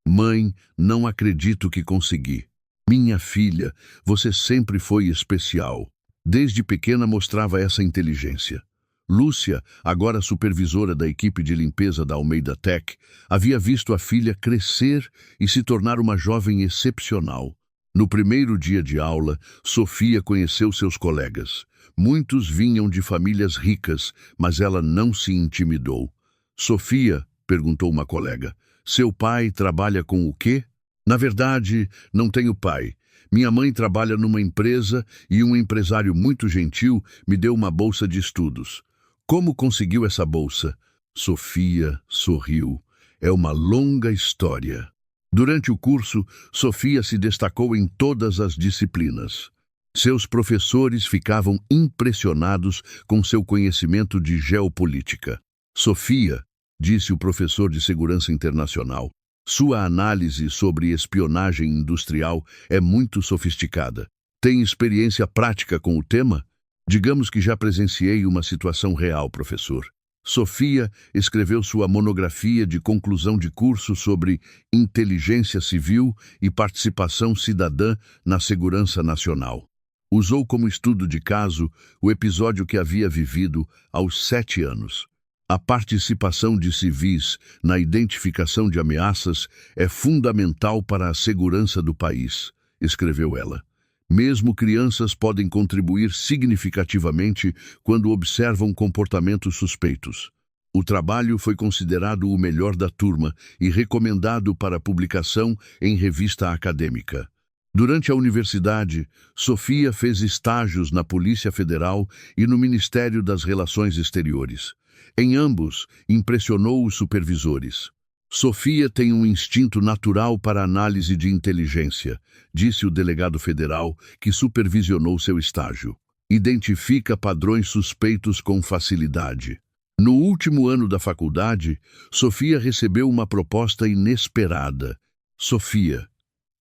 Mãe, não acredito que consegui. Minha filha, você sempre foi especial. Desde pequena mostrava essa inteligência. Lúcia, agora supervisora da equipe de limpeza da Almeida Tech, havia visto a filha crescer e se tornar uma jovem excepcional. No primeiro dia de aula, Sofia conheceu seus colegas. Muitos vinham de famílias ricas, mas ela não se intimidou. Sofia, perguntou uma colega, seu pai trabalha com o quê? Na verdade, não tenho pai. Minha mãe trabalha numa empresa e um empresário muito gentil me deu uma bolsa de estudos. Como conseguiu essa bolsa? Sofia sorriu. É uma longa história. Durante o curso, Sofia se destacou em todas as disciplinas. Seus professores ficavam impressionados com seu conhecimento de geopolítica. Sofia, disse o professor de segurança internacional, sua análise sobre espionagem industrial é muito sofisticada. Tem experiência prática com o tema? Digamos que já presenciei uma situação real, professor. Sofia escreveu sua monografia de conclusão de curso sobre inteligência civil e participação cidadã na segurança nacional. Usou como estudo de caso o episódio que havia vivido aos 7 anos. A participação de civis na identificação de ameaças é fundamental para a segurança do país, escreveu ela. Mesmo crianças podem contribuir significativamente quando observam comportamentos suspeitos. O trabalho foi considerado o melhor da turma e recomendado para publicação em revista acadêmica. Durante a universidade, Sofia fez estágios na Polícia Federal e no Ministério das Relações Exteriores. Em ambos, impressionou os supervisores. Sofia tem um instinto natural para análise de inteligência, disse o delegado federal que supervisionou seu estágio. Identifica padrões suspeitos com facilidade. No último ano da faculdade, Sofia recebeu uma proposta inesperada. Sofia,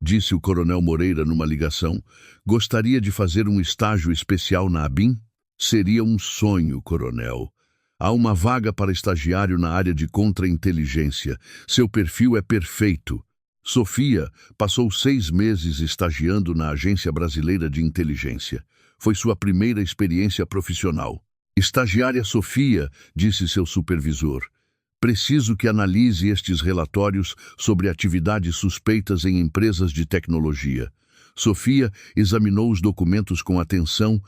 disse o coronel Moreira numa ligação, gostaria de fazer um estágio especial na ABIN? Seria um sonho, coronel. Há uma vaga para estagiário na área de contra-inteligência. Seu perfil é perfeito. Sofia passou 6 meses estagiando na Agência Brasileira de Inteligência. Foi sua primeira experiência profissional. Estagiária Sofia, disse seu supervisor. Preciso que analise estes relatórios sobre atividades suspeitas em empresas de tecnologia. Sofia examinou os documentos com atenção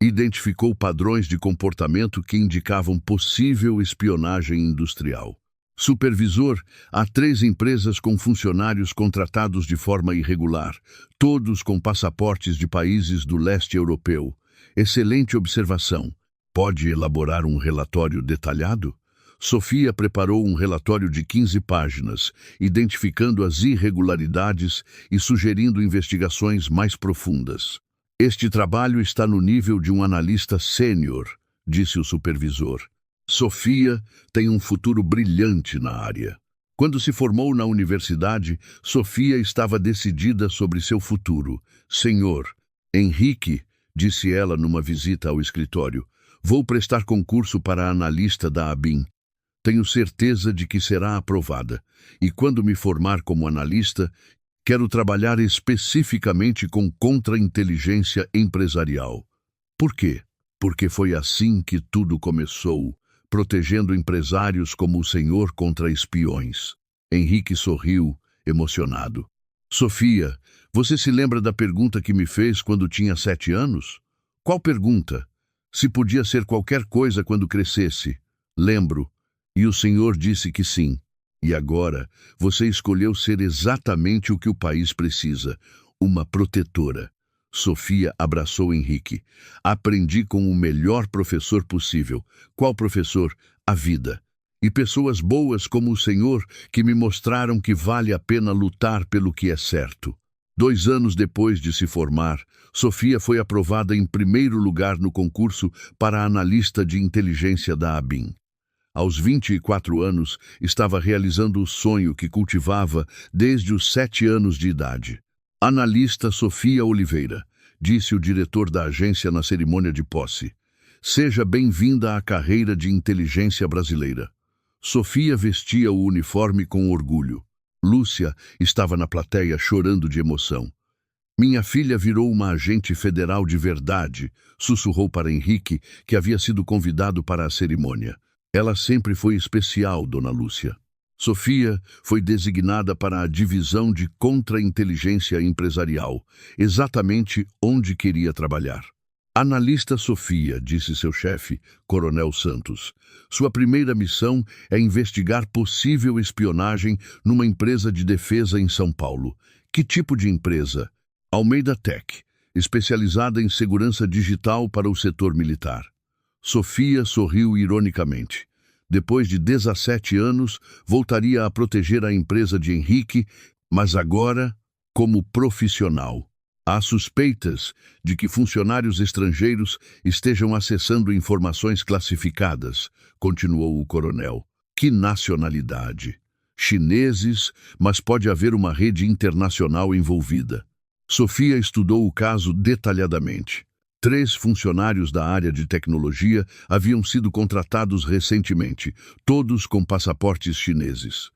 e identificou padrões de comportamento que indicavam possível espionagem industrial. Supervisor, há 3 empresas com funcionários contratados de forma irregular, todos com passaportes de países do leste europeu. Excelente observação. Pode elaborar um relatório detalhado? Sofia preparou um relatório de 15 páginas, identificando as irregularidades e sugerindo investigações mais profundas. Este trabalho está no nível de um analista sênior, disse o supervisor. Sofia tem um futuro brilhante na área. Quando se formou na universidade, Sofia estava decidida sobre seu futuro. Senhor Henrique, disse ela numa visita ao escritório, vou prestar concurso para analista da ABIN. Tenho certeza de que será aprovada, e quando me formar como analista, quero trabalhar especificamente com contra-inteligência empresarial. Por quê? Porque foi assim que tudo começou, protegendo empresários como o senhor contra espiões. Henrique sorriu, emocionado. Sofia, você se lembra da pergunta que me fez quando tinha 7 anos? Qual pergunta? Se podia ser qualquer coisa quando crescesse. Lembro. E o senhor disse que sim. E agora, você escolheu ser exatamente o que o país precisa, uma protetora. Sofia abraçou Henrique. Aprendi com o melhor professor possível. Qual professor? A vida. E pessoas boas como o senhor que me mostraram que vale a pena lutar pelo que é certo. 2 anos depois de se formar, Sofia foi aprovada em primeiro lugar no concurso para analista de inteligência da ABIN. Aos 24 anos, estava realizando o sonho que cultivava desde os 7 anos de idade. Analista Sofia Oliveira, disse o diretor da agência na cerimônia de posse. Seja bem-vinda à carreira de inteligência brasileira. Sofia vestia o uniforme com orgulho. Lúcia estava na plateia chorando de emoção. Minha filha virou uma agente federal de verdade, sussurrou para Henrique, que havia sido convidado para a cerimônia. Ela sempre foi especial, dona Lúcia. Sofia foi designada para a divisão de contra-inteligência empresarial, exatamente onde queria trabalhar. Analista Sofia, disse seu chefe, Coronel Santos. Sua primeira missão é investigar possível espionagem numa empresa de defesa em São Paulo. Que tipo de empresa? Almeida Tech, especializada em segurança digital para o setor militar. Sofia sorriu ironicamente. Depois de 17 anos, voltaria a proteger a empresa de Henrique, mas agora como profissional. Há suspeitas de que funcionários estrangeiros estejam acessando informações classificadas, continuou o coronel. Que nacionalidade? Chineses, mas pode haver uma rede internacional envolvida. Sofia estudou o caso detalhadamente. 3 funcionários da área de tecnologia haviam sido contratados recentemente, todos com passaportes chineses.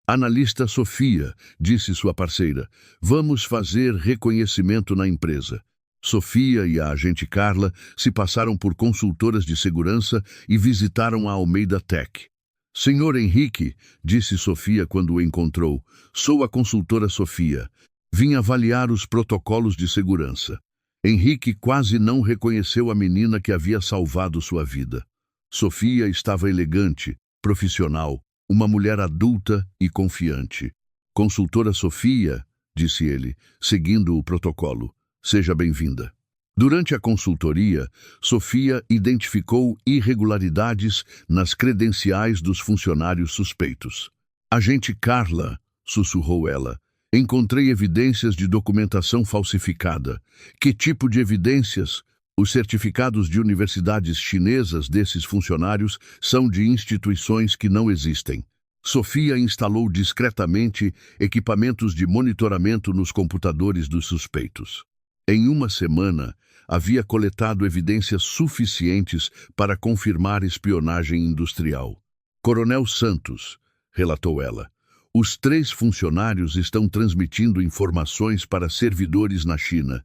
Analista Sofia, disse sua parceira, vamos fazer reconhecimento na empresa. Sofia e a agente Carla se passaram por consultoras de segurança e visitaram a Almeida Tech. Senhor Henrique, disse Sofia quando o encontrou, sou a consultora Sofia. Vim avaliar os protocolos de segurança. Henrique quase não reconheceu a menina que havia salvado sua vida. Sofia estava elegante, profissional, uma mulher adulta e confiante. Consultora Sofia, disse ele, seguindo o protocolo. Seja bem-vinda. Durante a consultoria, Sofia identificou irregularidades nas credenciais dos funcionários suspeitos. Agente Carla, sussurrou ela, encontrei evidências de documentação falsificada. Que tipo de evidências? Os certificados de universidades chinesas desses funcionários são de instituições que não existem. Sofia instalou discretamente equipamentos de monitoramento nos computadores dos suspeitos. Em uma semana, havia coletado evidências suficientes para confirmar espionagem industrial. Coronel Santos, relatou ela. Os 3 funcionários estão transmitindo informações para servidores na China.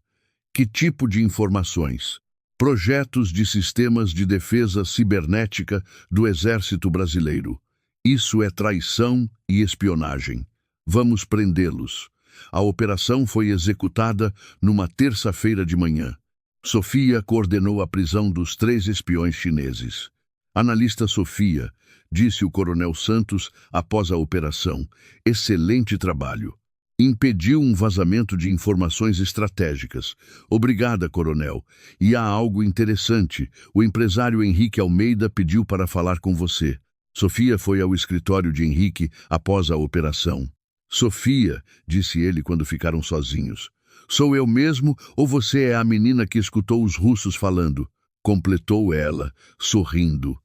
Que tipo de informações? Projetos de sistemas de defesa cibernética do Exército Brasileiro. Isso é traição e espionagem. Vamos prendê-los. A operação foi executada numa terça-feira de manhã. Sofia coordenou a prisão dos 3 espiões chineses. Analista Sofia, disse o coronel Santos após a operação, excelente trabalho. Impediu um vazamento de informações estratégicas. Obrigada, coronel. E há algo interessante. O empresário Henrique Almeida pediu para falar com você. Sofia foi ao escritório de Henrique após a operação. Sofia, disse ele quando ficaram sozinhos. Sou eu mesmo ou você é a menina que escutou os russos falando? Completou ela, sorrindo.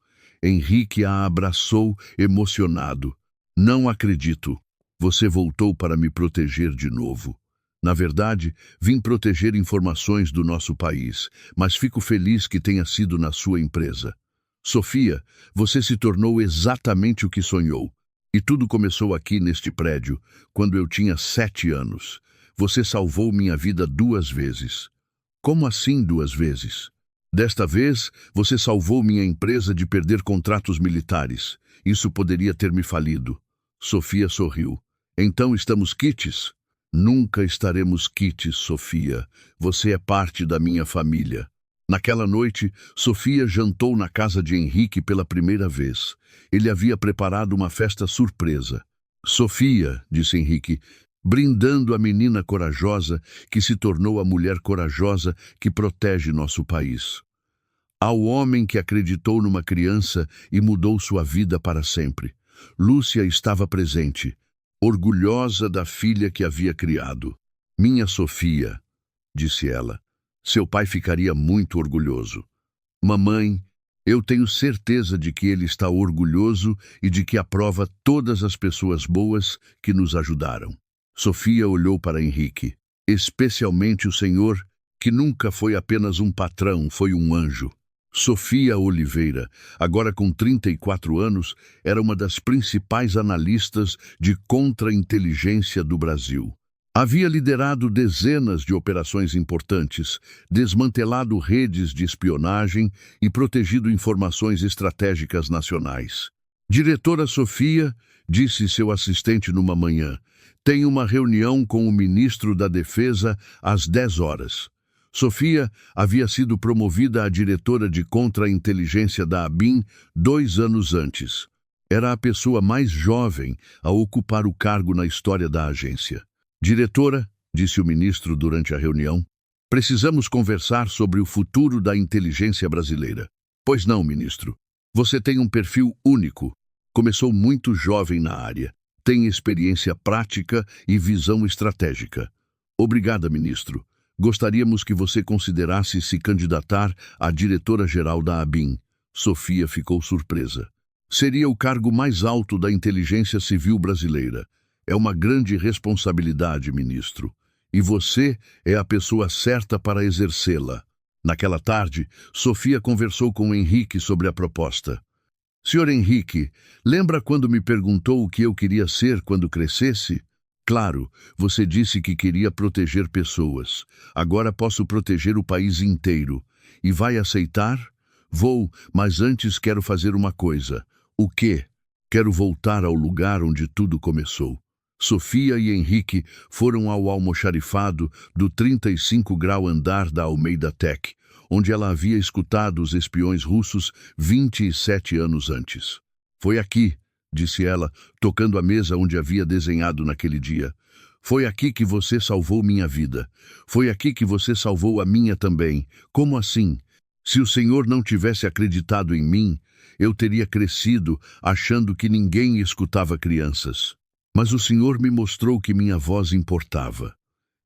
Henrique a abraçou, emocionado. Não acredito. Você voltou para me proteger de novo. Na verdade, vim proteger informações do nosso país, mas fico feliz que tenha sido na sua empresa. Sofia, você se tornou exatamente o que sonhou. E tudo começou aqui neste prédio, quando eu tinha 7 anos. Você salvou minha vida 2 vezes. Como assim 2 vezes? Desta vez, você salvou minha empresa de perder contratos militares. Isso poderia ter me falido. Sofia sorriu. Então estamos quites? Nunca estaremos quites, Sofia. Você é parte da minha família. Naquela noite, Sofia jantou na casa de Henrique pela primeira vez. Ele havia preparado uma festa surpresa. Sofia, disse Henrique, brindando a menina corajosa que se tornou a mulher corajosa que protege nosso país. Ao homem que acreditou numa criança e mudou sua vida para sempre. Lúcia estava presente, orgulhosa da filha que havia criado. Minha Sofia, disse ela. Seu pai ficaria muito orgulhoso. Mamãe, eu tenho certeza de que ele está orgulhoso e de que aprova todas as pessoas boas que nos ajudaram. Sofia olhou para Henrique, especialmente o senhor, que nunca foi apenas um patrão, foi um anjo. Sofia Oliveira, agora com 34 anos, era uma das principais analistas de contra-inteligência do Brasil. Havia liderado dezenas de operações importantes, desmantelado redes de espionagem e protegido informações estratégicas nacionais. Diretora Sofia, disse seu assistente numa manhã, tem uma reunião com o ministro da Defesa às 10 horas. Sofia havia sido promovida a diretora de contra-inteligência da ABIN 2 anos antes. Era a pessoa mais jovem a ocupar o cargo na história da agência. Diretora, disse o ministro durante a reunião, precisamos conversar sobre o futuro da inteligência brasileira. Pois não, ministro. Você tem um perfil único. Começou muito jovem na área. Tem experiência prática e visão estratégica. Obrigada, ministro. Gostaríamos que você considerasse se candidatar à diretora-geral da ABIN. Sofia ficou surpresa. Seria o cargo mais alto da inteligência civil brasileira. É uma grande responsabilidade, ministro. E você é a pessoa certa para exercê-la. Naquela tarde, Sofia conversou com Henrique sobre a proposta. Senhor Henrique, lembra quando me perguntou o que eu queria ser quando crescesse? Claro, você disse que queria proteger pessoas. Agora posso proteger o país inteiro. E vai aceitar? Vou, mas antes quero fazer uma coisa. O quê? Quero voltar ao lugar onde tudo começou. Sofia e Henrique foram ao almoxarifado do 35º andar da Almeida Tech, onde ela havia escutado os espiões russos 27 anos antes. Foi aqui, disse ela, tocando a mesa onde havia desenhado naquele dia. Foi aqui que você salvou minha vida. Foi aqui que você salvou a minha também. Como assim? Se o Senhor não tivesse acreditado em mim, eu teria crescido achando que ninguém escutava crianças. Mas o Senhor me mostrou que minha voz importava.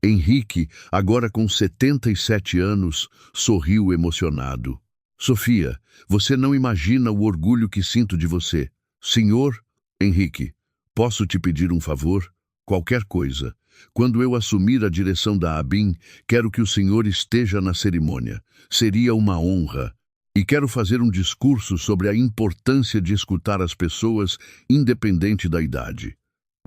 Henrique, agora com 77 anos, sorriu emocionado. Sofia, você não imagina o orgulho que sinto de você. Senhor, Henrique, posso te pedir um favor? Qualquer coisa. Quando eu assumir a direção da ABIN, quero que o senhor esteja na cerimônia. Seria uma honra. E quero fazer um discurso sobre a importância de escutar as pessoas, independente da idade.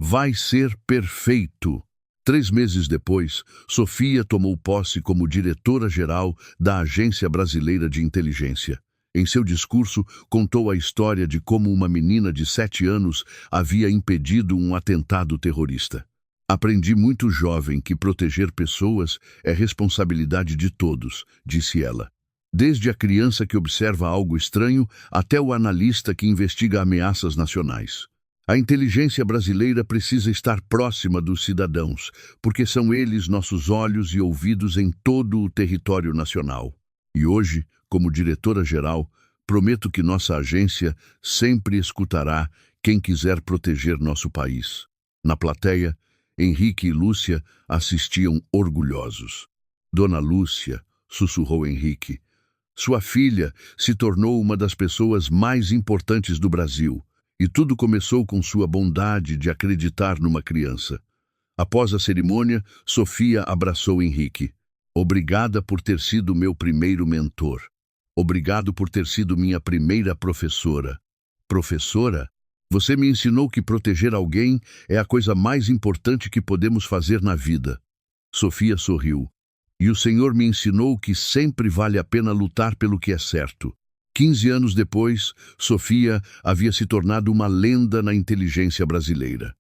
Vai ser perfeito. 3 meses depois, Sofia tomou posse como diretora-geral da Agência Brasileira de Inteligência. Em seu discurso, contou a história de como uma menina de 7 anos havia impedido um atentado terrorista. Aprendi muito jovem que proteger pessoas é responsabilidade de todos, disse ela. Desde a criança que observa algo estranho até o analista que investiga ameaças nacionais. A inteligência brasileira precisa estar próxima dos cidadãos, porque são eles nossos olhos e ouvidos em todo o território nacional. E hoje, como diretora-geral, prometo que nossa agência sempre escutará quem quiser proteger nosso país. Na plateia, Henrique e Lúcia assistiam orgulhosos. Dona Lúcia, sussurrou Henrique, sua filha se tornou uma das pessoas mais importantes do Brasil. E tudo começou com sua bondade de acreditar numa criança. Após a cerimônia, Sofia abraçou Henrique. Obrigada por ter sido meu primeiro mentor. Obrigado por ter sido minha primeira professora. Professora? Você me ensinou que proteger alguém é a coisa mais importante que podemos fazer na vida. Sofia sorriu. E o Senhor me ensinou que sempre vale a pena lutar pelo que é certo. 15 anos depois, Sofia havia se tornado uma lenda na inteligência brasileira.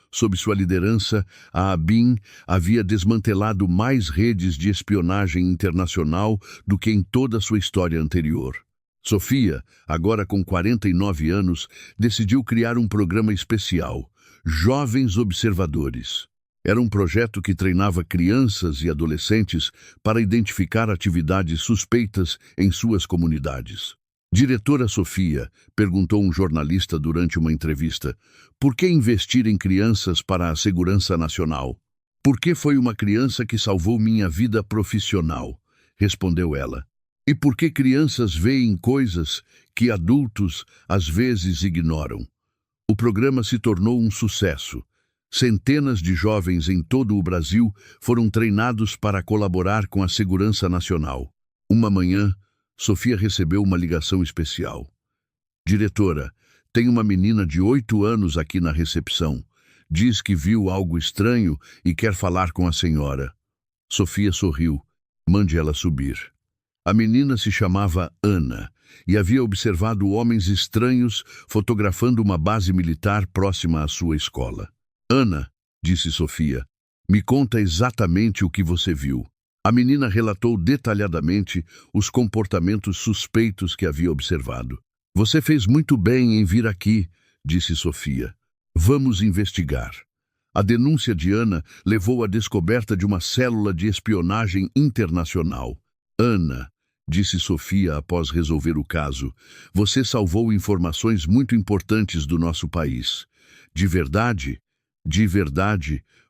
Sob sua liderança, a ABIN havia desmantelado mais redes de espionagem internacional do que em toda a sua história anterior. Sofia, agora com 49 anos, decidiu criar um programa especial, Jovens Observadores. Era um projeto que treinava crianças e adolescentes para identificar atividades suspeitas em suas comunidades. Diretora Sofia, perguntou um jornalista durante uma entrevista, por que investir em crianças para a segurança nacional? Por que foi uma criança que salvou minha vida profissional? Respondeu ela. E por que crianças veem coisas que adultos às vezes ignoram? O programa se tornou um sucesso. Centenas de jovens em todo o Brasil foram treinados para colaborar com a segurança nacional. Uma manhã, Sofia recebeu uma ligação especial. Diretora, tem uma menina de 8 anos aqui na recepção. Diz que viu algo estranho e quer falar com a senhora. Sofia sorriu. Mande ela subir. A menina se chamava Ana e havia observado homens estranhos fotografando uma base militar próxima à sua escola. Ana, disse Sofia, me conta exatamente o que você viu. A menina relatou detalhadamente os comportamentos suspeitos que havia observado. Você fez muito bem em vir aqui, disse Sofia. Vamos investigar. A denúncia de Ana levou à descoberta de uma célula de espionagem internacional. Ana, disse Sofia após resolver o caso, você salvou informações muito importantes do nosso país. De verdade,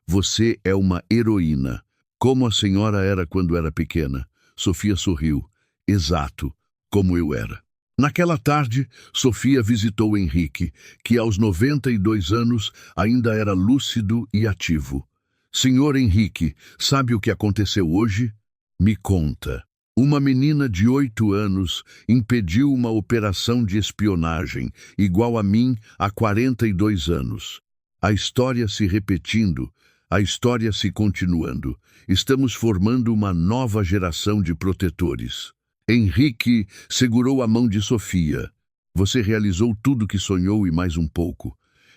você é uma heroína. Como a senhora era quando era pequena? Sofia sorriu. Exato, como eu era. Naquela tarde, Sofia visitou Henrique, que aos 92 anos ainda era lúcido e ativo. Senhor Henrique, sabe o que aconteceu hoje? Me conta. Uma menina de 8 anos impediu uma operação de espionagem, igual a mim há 42 anos. A história se repetindo, a história se continuando. Estamos formando uma nova geração de protetores. Henrique segurou a mão de Sofia. Você realizou tudo que sonhou e mais um pouco.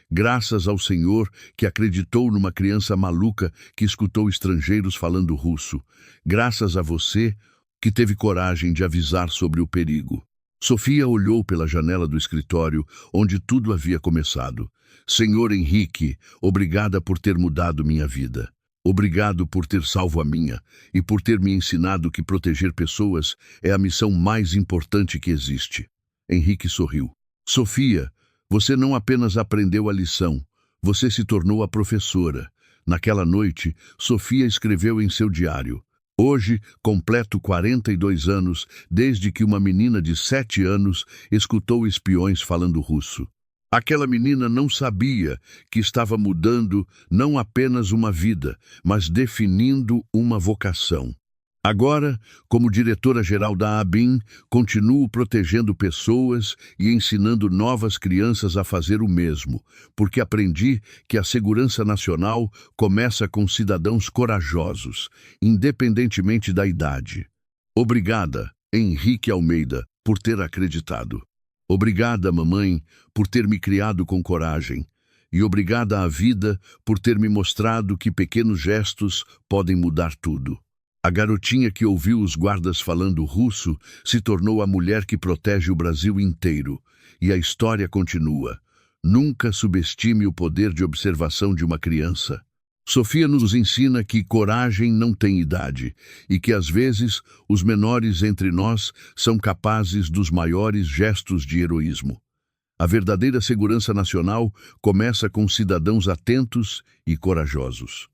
Graças ao Senhor que acreditou numa criança maluca que escutou estrangeiros falando russo. Graças a você que teve coragem de avisar sobre o perigo. Sofia olhou pela janela do escritório, onde tudo havia começado. Senhor Henrique, obrigada por ter mudado minha vida. Obrigado por ter salvo a minha e por ter me ensinado que proteger pessoas é a missão mais importante que existe. Henrique sorriu. Sofia, você não apenas aprendeu a lição, você se tornou a professora. Naquela noite, Sofia escreveu em seu diário: hoje, completo 42 anos desde que uma menina de 7 anos escutou espiões falando russo. Aquela menina não sabia que estava mudando não apenas uma vida, mas definindo uma vocação. Agora, como diretora-geral da ABIN, continuo protegendo pessoas e ensinando novas crianças a fazer o mesmo, porque aprendi que a segurança nacional começa com cidadãos corajosos, independentemente da idade. Obrigada, Henrique Almeida. por ter acreditado. Obrigada, mamãe, por ter me criado com coragem. E obrigada à vida por ter me mostrado que pequenos gestos podem mudar tudo. A garotinha que ouviu os guardas falando russo se tornou a mulher que protege o Brasil inteiro. E a história continua. Nunca subestime o poder de observação de uma criança. Sofia nos ensina que coragem não tem idade e que, às vezes, os menores entre nós são capazes dos maiores gestos de heroísmo. A verdadeira segurança nacional começa com cidadãos atentos e corajosos.